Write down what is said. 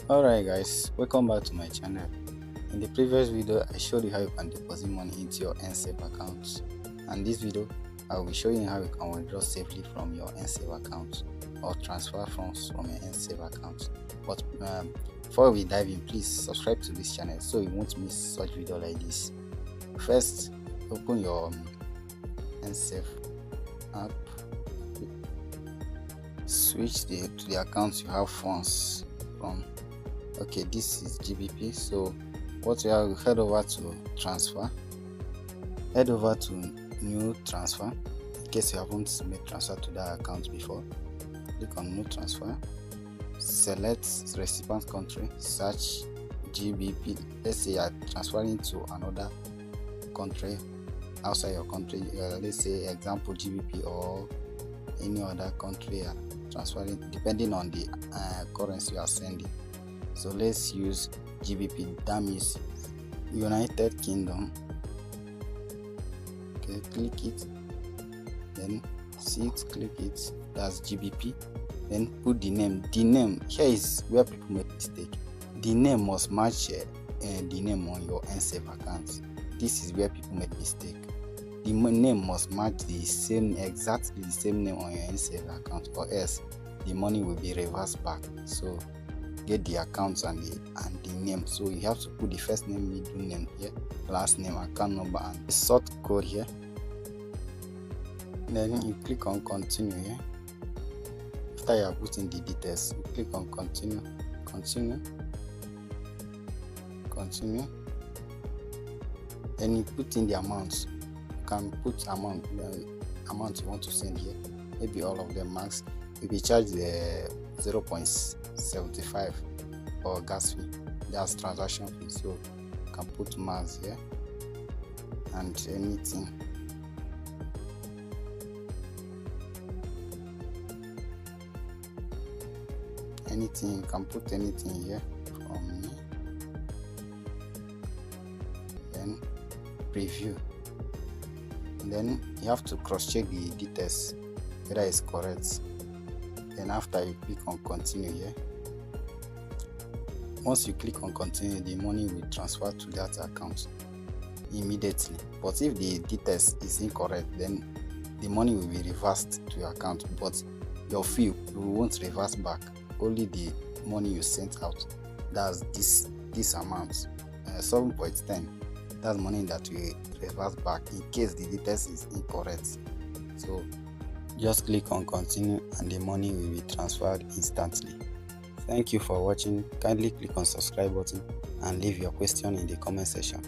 Alright guys, welcome back to my channel. In the previous video I showed you how you can deposit money into your Nsave account, and this video I will be showing you how you can withdraw safely from your Nsave account or transfer funds from your Nsave account. But before we dive in, please subscribe to this channel so you won't miss such video like this. First, open your Nsave app, switch to the account you have funds from. Okay, this is GBP, so what you have, head over to transfer, head over to new transfer in case you haven't made transfer to that account before. Click on new transfer, select recipient country, search GBP. Let's say you are transferring to another country outside your country, let's say example GBP or any other country you are transferring depending on the currency you are sending. So let's use GBP, that means United Kingdom. Okay, click it, then see it, click it, that's GBP. Then put the name. The name here is where people make mistake. The name must match the name on your Nsave account. This is where people make mistake. The name must match exactly the same name on your Nsave account, or else the money will be reversed back. So get the accounts and the name. So you have to put the first name, middle name here, last name, account number, and the sort code here. Then you click on continue here. After you have put in the details, you click on continue. Then you put in the amounts. You can put amount you want to send here, maybe all of them max. You'll be charged 0.75 for gas fee, that's transaction fee. So you can put max here, and anything you can put anything here from me. Then preview, and then you have to cross check the details whether it's correct. Then after you click on continue here, once you click on continue, the money will transfer to that account immediately. But if the details is incorrect, then the money will be reversed to your account, but your fee won't reverse back. Only the money you sent out, that's this amount, 7.10, that's money that will reverse back in case the details is incorrect. So just click on continue and the money will be transferred instantly. Thank you for watching. Kindly click on subscribe button and leave your question in the comment section.